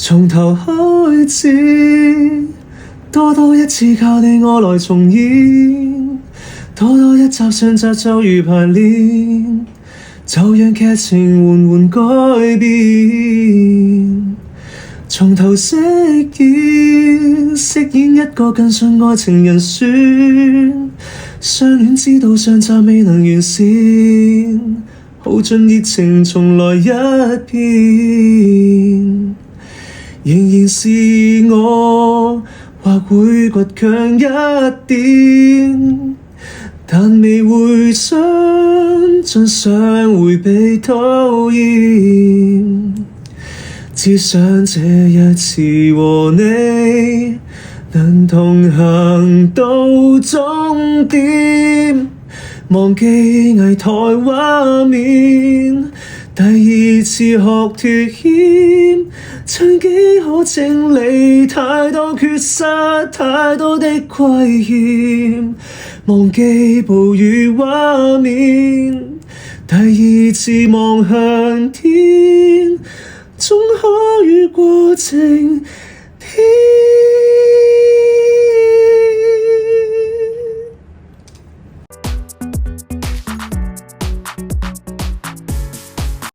從頭開始，多一次靠你我來重演，多一集上集就如排練，就讓劇情緩緩改變。從頭飾演一個更信愛情人選，相戀之道上集未能完善，耗盡熱情重來一遍。仍然是我，或會倔強一點，但未會想真相迴避討厭。只想這一次和你能同行到終點，忘記危殆畫面，第二次學脫險，曾幾可整理太多缺失，太多的虧欠，忘記暴雨畫面，第二次望向天，終可與過程